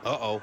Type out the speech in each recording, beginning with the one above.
Uh-oh.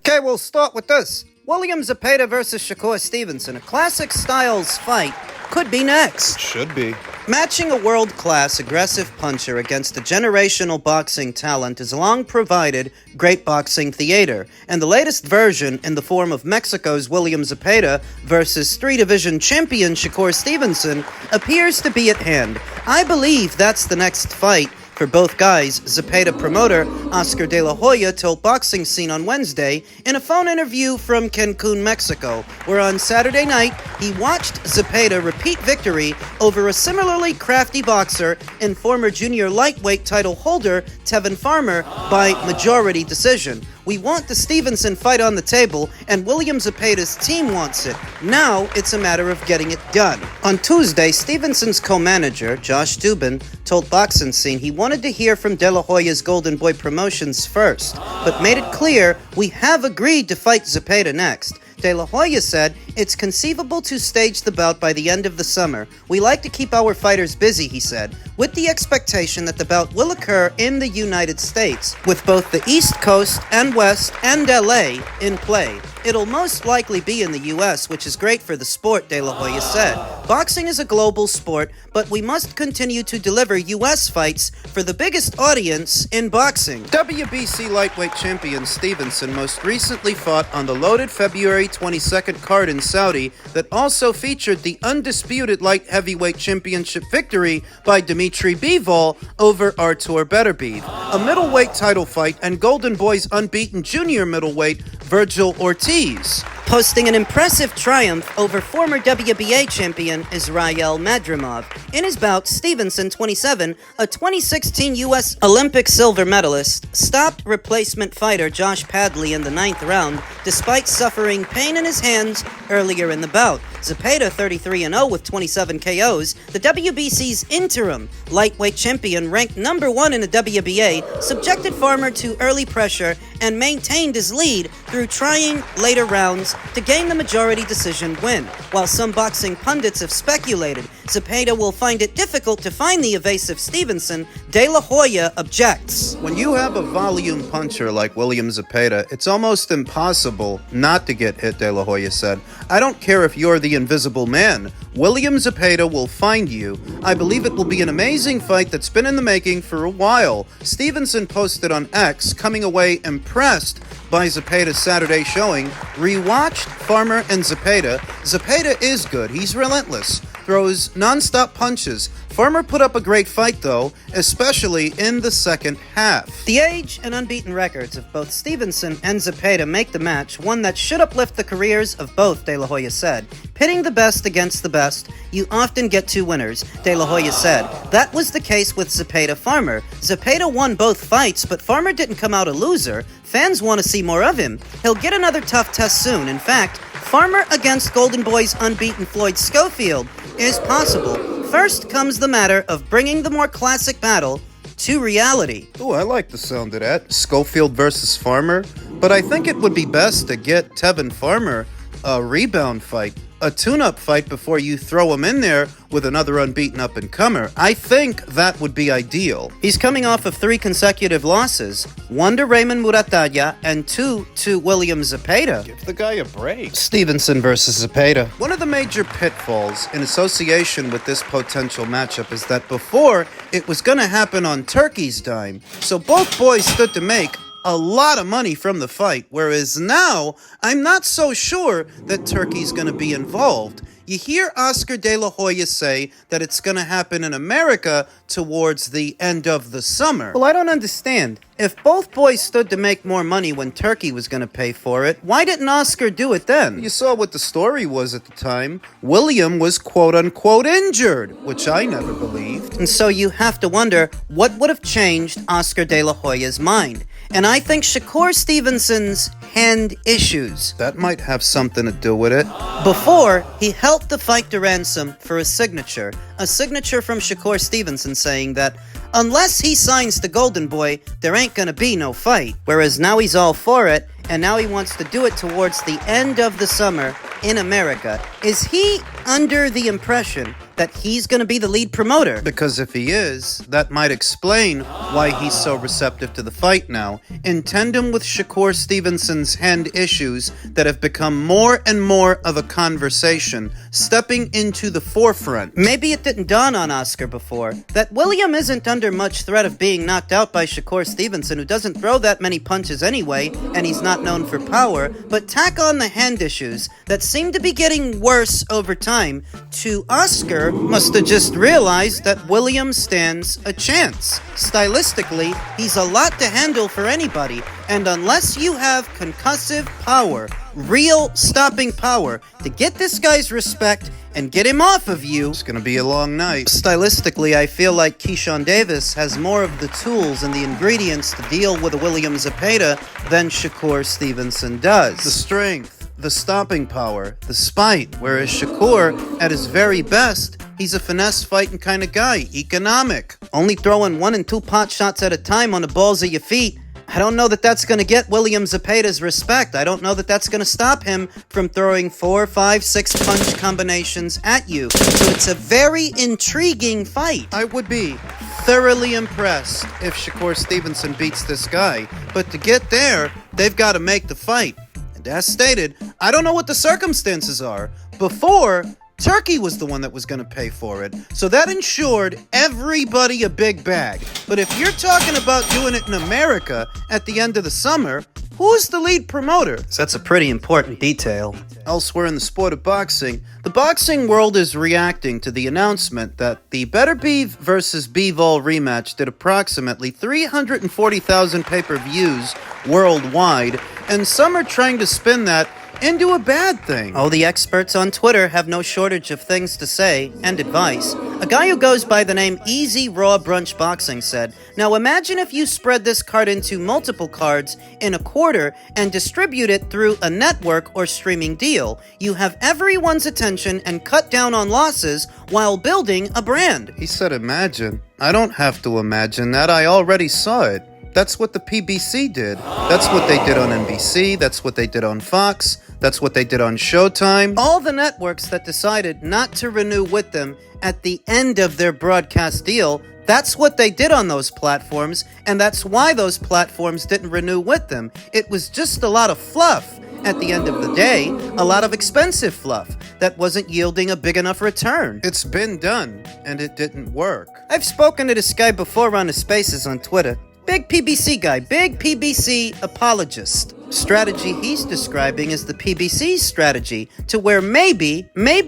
Okay, we'll start with this. William Zepeda versus Shakur Stevenson. A classic styles fight could be next. Should be. Matching a world-class aggressive puncher against a generational boxing talent is long provided great boxing theater, and the latest version in the form of Mexico's William Zepeda versus three-division champion Shakur Stevenson appears to be at hand. I believe that's the next fight for both guys. Zepeda promoter Oscar De La Hoya told Boxing Scene on Wednesday in a phone interview from Cancun, Mexico, where on Saturday night he watched Zepeda repeat victory over a similarly crafty boxer and former junior lightweight title holder Tevin Farmer by majority decision. We want the Stevenson fight on the table, and William Zepeda's team wants it. Now, it's a matter of getting it done. On Tuesday, Stevenson's co-manager, Josh Dubin, told Boxing Scene he wanted to hear from De La Hoya's Golden Boy Promotions first, but made it clear we have agreed to fight Zepeda next. De La Hoya said, "It's conceivable to stage the bout by the end of the summer. We like to keep our fighters busy," he said, with the expectation that the bout will occur in the United States, with both the East Coast and West and LA in play. It'll most likely be in the US, which is great for the sport, De La Hoya said. Boxing is a global sport, but we must continue to deliver US fights for the biggest audience in boxing. WBC lightweight champion Stevenson most recently fought on the loaded February 22nd card in Saudi that also featured the undisputed light heavyweight championship victory by Dmitry Bivol over Artur Beterbiev, a middleweight title fight, and Golden Boy's unbeaten junior middleweight Virgil Ortiz, posting an impressive triumph over former WBA champion Israel Madrimov. In his bout, Stevenson, 27, a 2016 U.S. Olympic silver medalist, stopped replacement fighter Josh Padley in the 9th round despite suffering pain in his hands earlier in the bout. Zepeda, 33-0 with 27 KOs, the WBC's interim lightweight champion ranked number 1 in the WBA, subjected Farmer to early pressure and maintained his lead through trying later rounds to gain the majority decision win. While some boxing pundits have speculated Zepeda will find it difficult to find the evasive Stevenson, De La Hoya objects. When you have a volume puncher like William Zepeda, it's almost impossible not to get hit, De La Hoya said. I don't care if you're the invisible man. William Zepeda will find you. I believe it will be an amazing fight that's been in the making for a while. Stevenson posted on X, coming away impressed by Zepeda's Saturday showing. Rewatched Farmer and Zepeda. Zepeda is good. He's relentless. Throws non-stop punches. Farmer put up a great fight, though, especially in the second half. The age and unbeaten records of both Stevenson and Zepeda make the match one that should uplift the careers of both, De La Hoya said. Pitting the best against the best, you often get two winners, De La Hoya said. That was the case with Zepeda-Farmer. Zepeda won both fights, but Farmer didn't come out a loser. Fans want to see more of him. He'll get another tough test soon. In fact, Farmer against Golden Boy's unbeaten Floyd Schofield is possible. First comes the matter of bringing the more classic battle to reality. Oh, I like the sound of that. Schofield versus Farmer. But I think it would be best to get Tevin Farmer a rebound fight. a tune-up fight before you throw him in there with another unbeaten up-and-comer. I think that would be ideal. He's coming off of 3 consecutive losses, 1 to Raymond Muratalla and 2 to William Zepeda. Give the guy a break. Stevenson versus Zepeda. One of the major pitfalls in association with this potential matchup is that before, it was going to happen on Turkey's dime, so both boys stood to make a lot of money from the fight, whereas now, I'm not so sure that Turkey's going to be involved. You hear Oscar De La Hoya say that it's going to happen in America towards the end of the summer. Well, I don't understand. If both boys stood to make more money when Turkey was going to pay for it, why didn't Oscar do it then? You saw what the story was at the time. William was quote-unquote injured, which I never believed. And so you have to wonder, what would have changed Oscar De La Hoya's mind? And I think Shakur Stevenson's hand issues. That might have something to do with it. Before, he helped the fight to ransom for a signature from Shakur Stevenson saying that unless he signs the Golden Boy, there ain't gonna be no fight. Whereas now he's all for it, and now he wants to do it towards the end of the summer in America. Is he under the impression that he's going to be the lead promoter? Because if he is, that might explain why he's so receptive to the fight now, in tandem with Shakur Stevenson's hand issues that have become more and more of a conversation, stepping into the forefront. Maybe it didn't dawn on Oscar before that William isn't under much threat of being knocked out by Shakur Stevenson, who doesn't throw that many punches anyway, and he's not known for power, but tack on the hand issues that seem to be getting worse over time. To Oscar, must have just realized that William stands a chance. Stylistically, he's a lot to handle for anybody, and unless you have concussive power, real stopping power, to get this guy's respect and get him off of you, it's gonna be a long night. Stylistically, I feel like Keyshawn Davis has more of the tools and the ingredients to deal with a William Zepeda than Shakur Stevenson does. The strength, the stopping power, the spite, whereas Shakur, at his very best, he's a finesse fighting kind of guy, economic. Only throwing 1 and 2 pot shots at a time on the balls of your feet. I don't know that that's going to get William Zepeda's respect. I don't know that that's going to stop him from throwing 4, 5, 6 punch combinations at you. So it's a very intriguing fight. I would be thoroughly impressed if Shakur Stevenson beats this guy. But to get there, they've got to make the fight. And as stated, I don't know what the circumstances are. Before, Turkey was the one that was going to pay for it, so that ensured everybody a big bag. But if you're talking about doing it in America at the end of the summer, who's the lead promoter? That's a pretty important detail. Elsewhere in the sport of boxing, the boxing world is reacting to the announcement that the Beterbiev versus Bivol rematch did approximately 340,000 pay-per-views worldwide, and some are trying to spin that into a bad thing. Oh, the experts on Twitter have no shortage of things to say and advice. A guy who goes by the name Easy Raw Brunch Boxing said, "Now imagine if you spread this card into multiple cards in a quarter and distribute it through a network or streaming deal. You have everyone's attention and cut down on losses while building a brand." He said imagine. I don't have to imagine that. I already saw it. That's what the PBC did. That's what they did on NBC. That's what they did on Fox. That's what they did on Showtime. All the networks that decided not to renew with them at the end of their broadcast deal, that's what they did on those platforms, and that's why those platforms didn't renew with them. It was just a lot of fluff. At the end of the day, a lot of expensive fluff that wasn't yielding a big enough return. It's been done, and it didn't work. I've spoken to this guy before on his spaces on Twitter. Big PBC guy, big PBC apologist. Strategy he's describing is the PBC's strategy, to where maybe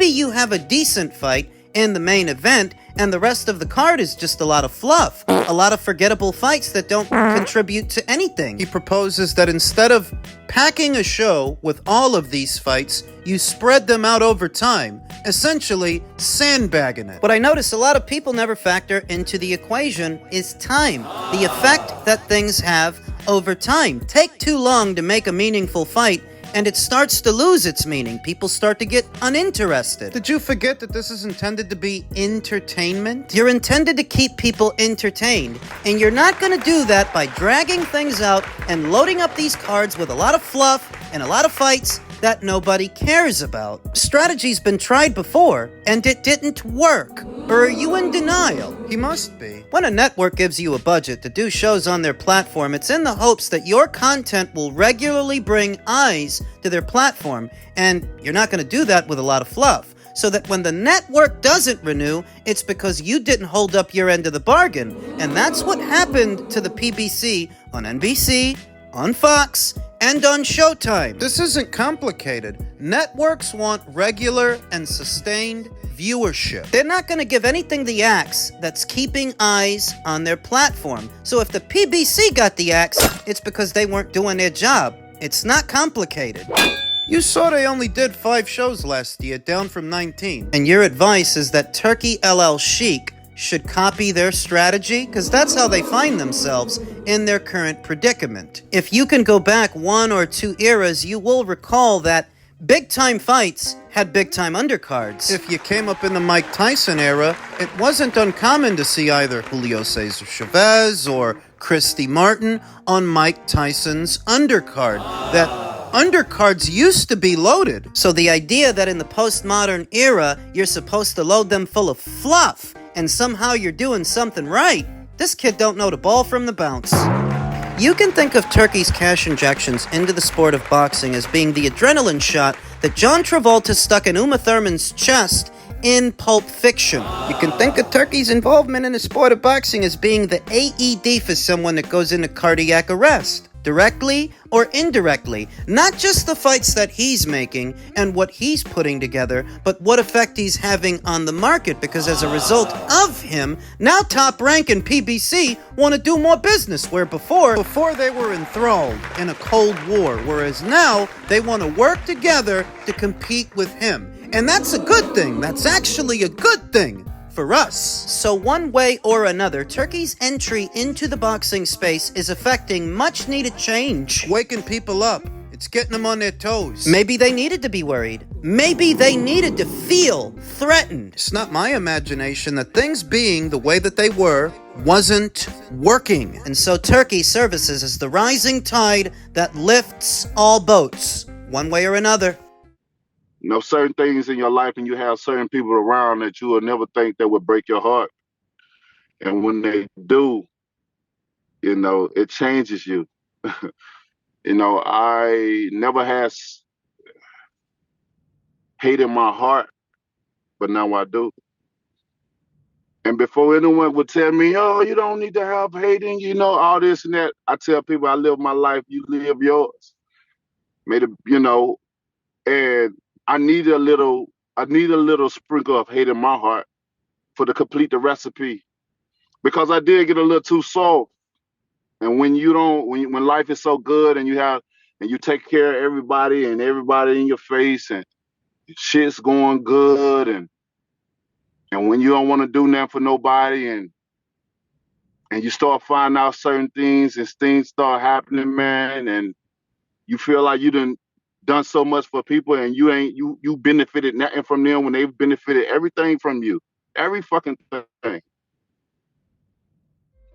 you have a decent fight in the main event, and the rest of the card is just a lot of fluff. A lot of forgettable fights that don't contribute to anything. He proposes that instead of packing a show with all of these fights, you spread them out over time, essentially sandbagging it. What I notice a lot of people never factor into the equation is time. The effect that things have over time. Take too long to make a meaningful fight, and it starts to lose its meaning. People start to get uninterested. Did you forget that this is intended to be entertainment? You're intended to keep people entertained, and you're not going to do that by dragging things out and loading up these cards with a lot of fluff and a lot of fights that nobody cares about. Strategy's been tried before, and it didn't work. Or are you in denial? He must be. When a network gives you a budget to do shows on their platform, it's in the hopes that your content will regularly bring eyes to their platform, and you're not going to do that with a lot of fluff. So that when the network doesn't renew, it's because you didn't hold up your end of the bargain. And that's what happened to the PBC on NBC, on Fox, and on Showtime. This isn't complicated. Networks want regular and sustained viewership. They're not going to give anything the axe that's keeping eyes on their platform. So if the PBC got the axe, it's because they weren't doing their job. It's not complicated. You saw they only did 5 shows last year, down from 19. And your advice is that Turkey LL Chic should copy their strategy? Because that's how they find themselves in their current predicament. If you can go back 1 or 2 eras, you will recall that big-time fights had big-time undercards. If you came up in the Mike Tyson era, it wasn't uncommon to see either Julio Cesar Chavez or Christy Martin on Mike Tyson's undercard. That undercards used to be loaded. So the idea that in the postmodern era, you're supposed to load them full of fluff, and somehow you're doing something right, this kid don't know the ball from the bounce. You can think of Turkey's cash injections into the sport of boxing as being the adrenaline shot that John Travolta stuck in Uma Thurman's chest in Pulp Fiction. You can think of Turkey's involvement in the sport of boxing as being the AED for someone that goes into cardiac arrest. Directly or indirectly, not just the fights that he's making and what he's putting together, but what effect he's having on the market, because as a result of him, now Top Rank and PBC want to do more business, where before they were enthralled in a Cold War, whereas now they want to work together to compete with him. And that's a good thing. That's actually a good thing for us. So one way or another, Turkey's entry into the boxing space is affecting much needed change. Waking people up. It's getting them on their toes. Maybe they needed to be worried. Maybe they needed to feel threatened. It's not my imagination that things being the way that they were wasn't working. And so Turkey services as the rising tide that lifts all boats, one way or another. You know, certain things in your life, and you have certain people around that you will never think that would break your heart. And when they do, you know, it changes you. You know, I never had hate in my heart, but now I do. And before anyone would tell me, oh, you don't need to have hate in you, know, all this and that, I tell people I live my life, you live yours. Made it, you know, and I need a little sprinkle of hate in my heart to complete the recipe, because I did get a little too soft. And when when life is so good and you take care of everybody and everybody in your face and shit's going good, and when you don't want to do nothing for nobody, and you start finding out certain things and things start happening, man, and you feel like you done so much for people, and you benefited nothing from them when they've benefited everything from you. Every fucking thing.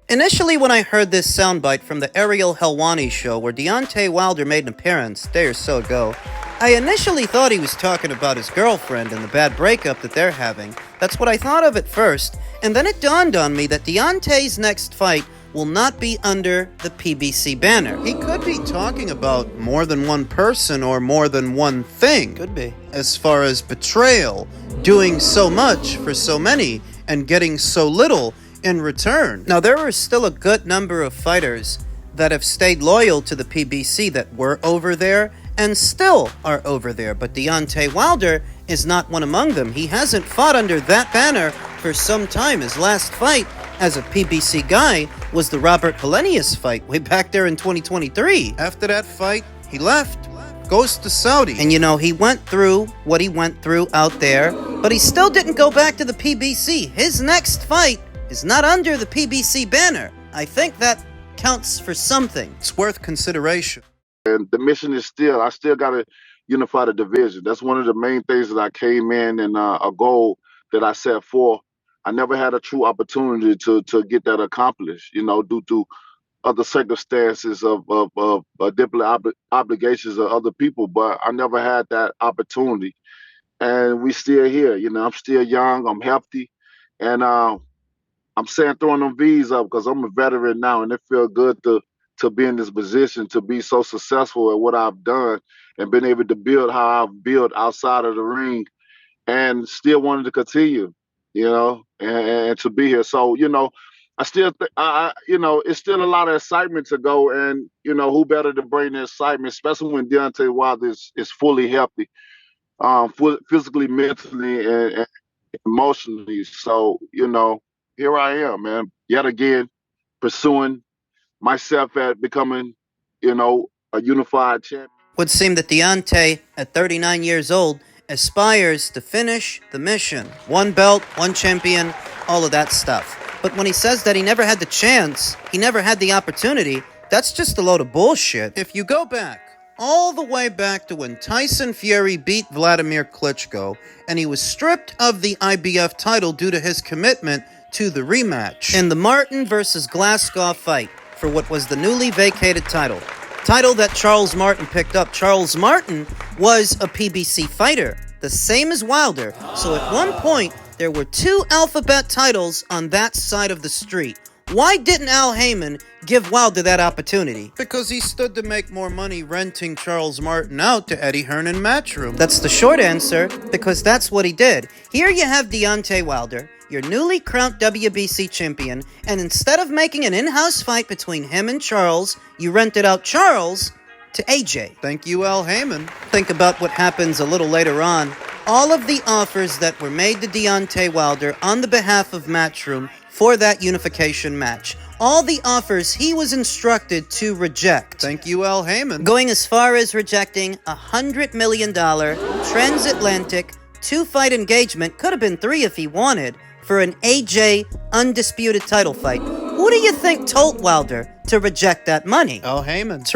Initially, when I heard this soundbite from the Ariel Helwani show where Deontay Wilder made an appearance a day or so ago, I initially thought he was talking about his girlfriend and the bad breakup that they're having. That's what I thought of at first, and then it dawned on me that Deontay's next fight will not be under the PBC banner. He could be talking about more than one person or more than one thing. Could be. As far as betrayal, doing so much for so many and getting so little in return. Now, there are still a good number of fighters that have stayed loyal to the PBC that were over there and still are over there, but Deontay Wilder is not one among them. He hasn't fought under that banner for some time. His last fight as a PBC guy was the Robert Helenius fight way back there in 2023. After that fight, he left, goes to Saudi. And you know, he went through what he went through out there, but he still didn't go back to the PBC. His next fight is not under the PBC banner. I think that counts for something. It's worth consideration. And the mission is I still got to unify the division. That's one of the main things that I came in and a goal that I set for. I never had a true opportunity to get that accomplished, you know, due to other circumstances of different obligations of other people, but I never had that opportunity. And we still here. I'm still young. I'm healthy, and I'm saying throwing them V's up because I'm a veteran now, and it feels good to be in this position, to be so successful at what I've done, and been able to build how I've built outside of the ring, and still wanted to continue, and to be here. So, I still, it's still a lot of excitement to go, and who better to bring the excitement, especially when Deontay Wilder is fully healthy, physically, mentally, and emotionally. So, here I am, man, yet again, pursuing myself at becoming, a unified champion. Would seem that Deontay, at 39 years old, aspires to finish the mission. One belt, one champion, all of that stuff. But when he says that he never had the chance, he never had the opportunity, that's just a load of bullshit. If you go back, all the way back to when Tyson Fury beat Vladimir Klitschko, and he was stripped of the IBF title due to his commitment to the rematch. In the Martin versus Glasgow fight for what was the newly vacated title that Charles Martin picked up. Charles Martin was a PBC fighter, the same as Wilder. So at one point, there were 2 alphabet titles on that side of the street. Why didn't Al Heyman give Wilder that opportunity? Because he stood to make more money renting Charles Martin out to Eddie Hearn in Matchroom. That's the short answer, because that's what he did. Here you have Deontay Wilder, your newly crowned WBC champion, and instead of making an in-house fight between him and Charles, you rented out Charles to AJ. Thank you, Al Heyman. Think about what happens a little later on. All of the offers that were made to Deontay Wilder on the behalf of Matchroom for that unification match, all the offers he was instructed to reject. Thank you, Al Heyman. Going as far as rejecting a $100 million transatlantic 2-fight engagement, could have been 3 if he wanted, for an AJ undisputed title fight. Who do you think told Wilder to reject that money? Al Heyman. That's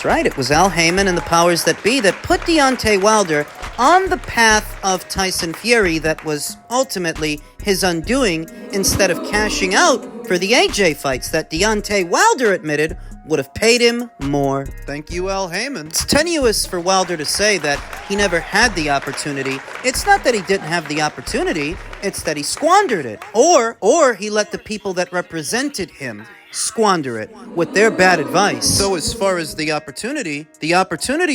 right. It was Al Heyman and the powers that be that put Deontay Wilder on the path of Tyson Fury that was ultimately his undoing, instead of cashing out for the AJ fights that Deontay Wilder admitted would have paid him more. Thank you, Al Heyman. It's tenuous for Wilder to say that he never had the opportunity. It's not that he didn't have the opportunity, it's that he squandered it. Or he let the people that represented him squander it with their bad advice. So as far as the opportunity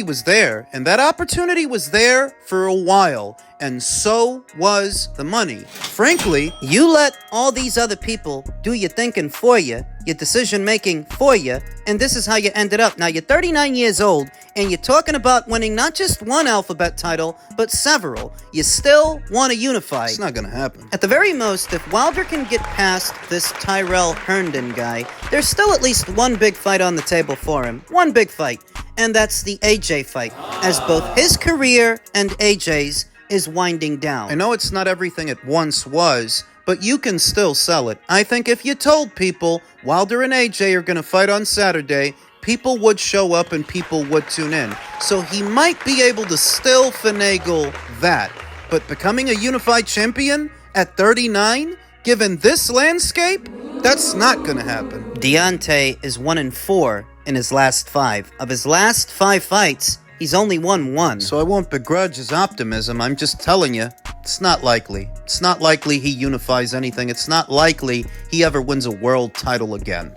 was there, and that opportunity was there for a while, and so was the money. Frankly, you let all these other people do your thinking for you, your decision-making for you, and this is how you ended up. Now, you're 39 years old, and you're talking about winning not just one alphabet title, but several. You still want to unify. It's not going to happen. At the very most, if Wilder can get past this Tyrell Herndon guy, there's still at least one big fight on the table for him. One big fight, and that's the AJ fight, as both his career and AJ's is winding down. I know it's not everything it once was, but you can still sell it. I think if you told people Wilder and AJ are going to fight on Saturday, people would show up and people would tune in. So he might be able to still finagle that. But becoming a unified champion at 39, given this landscape, that's not going to happen. Deontay is 1-4 in his last 5. Of his last 5 fights, he's only won 1. So I won't begrudge his optimism. I'm just telling you, it's not likely. It's not likely he unifies anything. It's not likely he ever wins a world title again.